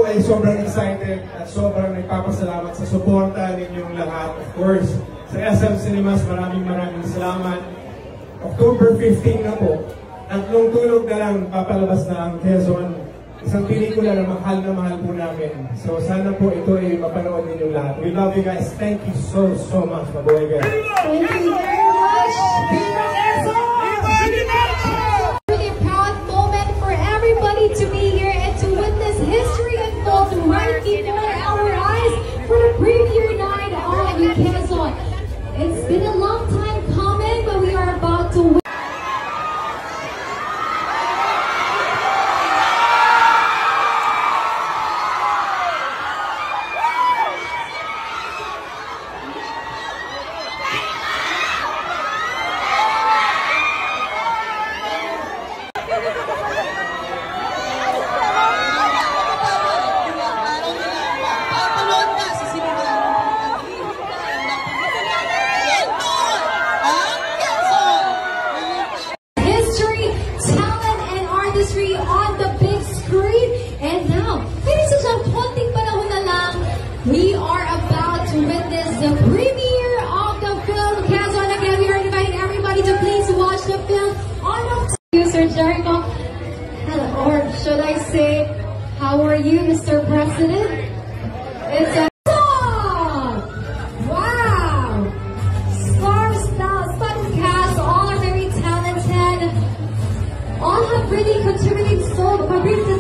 ay sobrang excited at sobrang nagpapasalamat sa suporta ninyong lahat. Of course, sa SM Cinemas, maraming salamat. October 15 na po, tatlong tulog na lang papalabas na ang Quezon. Isang pelikula na mahal po namin. So sana po ito ay mapanood ninyong lahat. We love you guys. Thank you so much, mabuhay guys. Thank you very much. Really a proud moment for everybody to be here and to witness history unfold right before our eyes for the premiere night of Quezon. It's been a long time coming, but we are about to on the big screen. And now, ladies and gentlemen, konting panahon na lang, we are about to witness the premiere of the film Quezon. Again, we are inviting everybody to please watch the film on October. Sir Jericho, hello, or should I say, how are you, Mr. President? It's a really contributing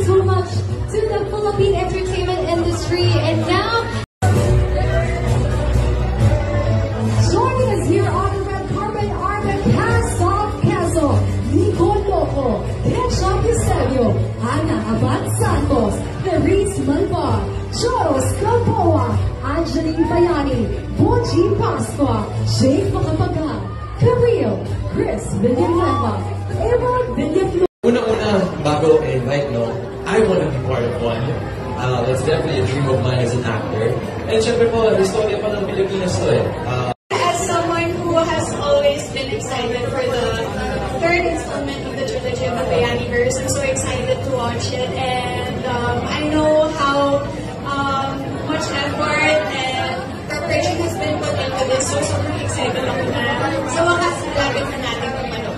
so much to the Philippine entertainment industry. And now, joining us here on the red carpet are the cast of Quezon: Nicole Loco, Recha Piselio, Ana Abad Santos, Therese Malvar, Joros Gamboa, Angeline Bayani, Bonji Pasqua, Jake Macapagal, Camille, Chris Villanueva, Eva Villaflor. Una-una, bago invite, no, I want to be part of one. That's definitely a dream of mine as an actor. And syempre po, istorya pa ng Pilipinas to eh. As someone who has always been excited for the third installment of the trilogy of the Bayaniverse, I'm so excited to watch it. And I know how much effort and preparation has been put into this. So super excited ako na. So wakas malapit na natin kumano.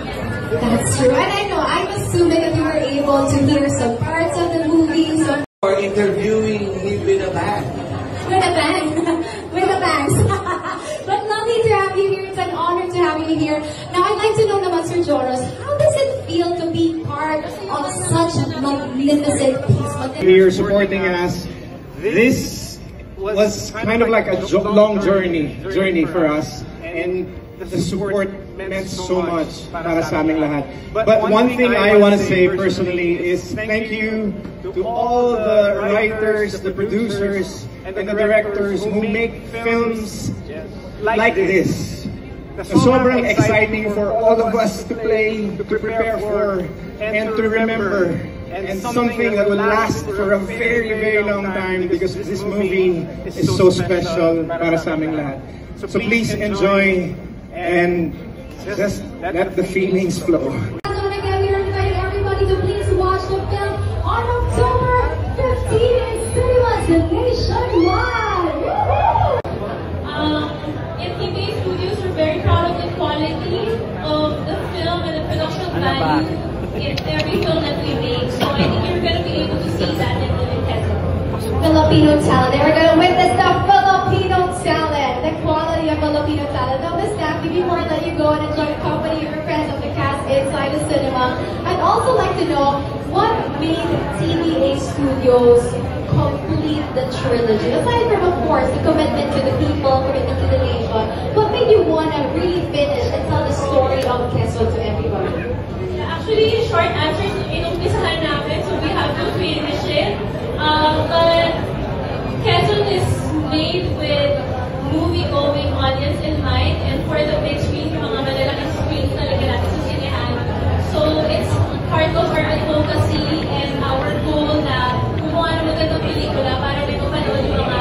That's true. And I know, I'm assuming that you were able to hear some parts of the movie. So Or interviewing me with a bang. With a bang. With a bang. But lovely to have you here. It's an honor to have you here. Now, I'd like to know naman, Sir Joros, how does it feel to be part of such a magnificent piece? Here supporting us. This was kind of like a long journey for us. And the support meant so much para sa aming lahat. But one thing I want to say personally is thank you to all the writers, the producers, and the directors who make films like this. Sobrang exciting for all of us to play, to prepare for, and to remember. And something that will last for a very, very long time because this movie is so special para sa aming lahat. So please enjoy and just let the feelings flow. Again, we are inviting everybody to please watch the film on October 15 in cinemas nationwide. MTV Studios are very proud of the quality of the film and the production value in every film that we make. So I think you're going to be able to see that in Quezon. Filipino talent. We're going to witness the Filipino talent, the quality of Filipino talent. Now, Ms. Daphne, before I let you go and enjoy the company of your friends of the cast inside the cinema, I'd also like to know what made TVA Studios complete the trilogy. Aside from, of course, the commitment to the people, commitment to the nation, what made you want to really finish and tell the story of Quezon to everybody? Actually, short answer, inumpisahan namin, so we have to finish it. But Quezon is made with movie-going audience in mind, and for the big screen, yung mga malalaking screens talaga natin sa sinehan. So it's part of our advocacy and our goal na gumawa ng magandang pelikula para may mapanood yung mga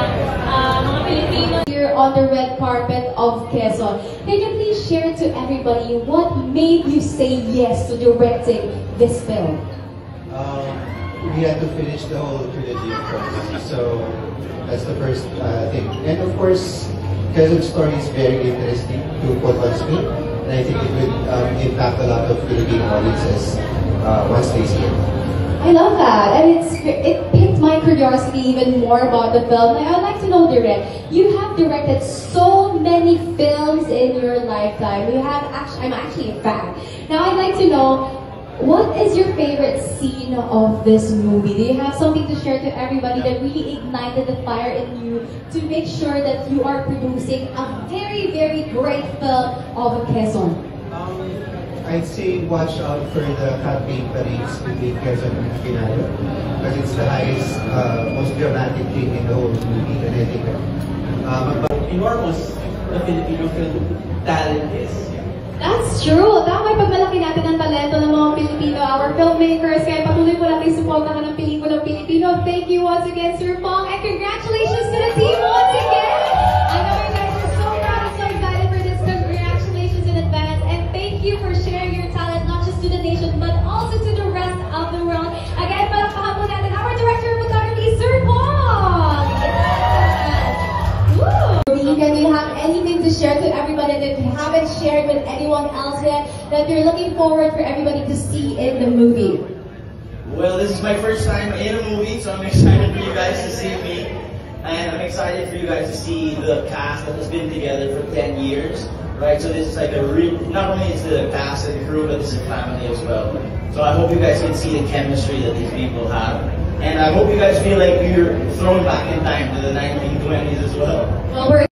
Pilipino. Here on the red carpet of Quezon, can you please share to everybody what made you say yes to directing this film? We had to finish the whole trilogy of course. So that's the first thing. And of course, Quezon's story is very interesting to quote on screen, and I think it would impact a lot of Filipino audiences once they see it. I love that, and it piqued my curiosity even more about the film. And I'd like to know, Direk, you have directed so many films in your lifetime. I'm actually a fan. Now I'd like to know, what is your favorite scene of this movie? Do you have something to share to everybody that really ignited the fire in you to make sure that you are producing a very, very great film of Quezon? I'd say watch out for the campaign parades between Quezon and Aguinaldo, because it's the highest, most dramatic thing in the whole movie, and I think enormous the Filipino film talent is. That's true. Tama, pagmalaki natin ang talento ng mga Pilipino, our filmmakers. Kaya patuloy po natin supportahan ng pelikulang Pilipino. Thank you once again, Sir Pong, and congratulations to the team once again. I know you guys are so proud and so excited for this. Congratulations in advance, and thank you for sharing your talent not just to the nation but also to the rest of the world. Again, palakpakan po natin our Director of Photography, Sir Pong. Yes! Woo! Can you have anything to share to everybody that you haven't shared with anyone else yet that you're looking forward for everybody to see in the movie? Well, this is my first time in a movie, so I'm excited for you guys to see me. And I'm excited for you guys to see the cast that has been together for 10 years. Right, so this is like not only is the cast and crew, but this is a family as well. So I hope you guys can see the chemistry that these people have. And I hope you guys feel like you're thrown back in time to the 1920s as well. Well, we're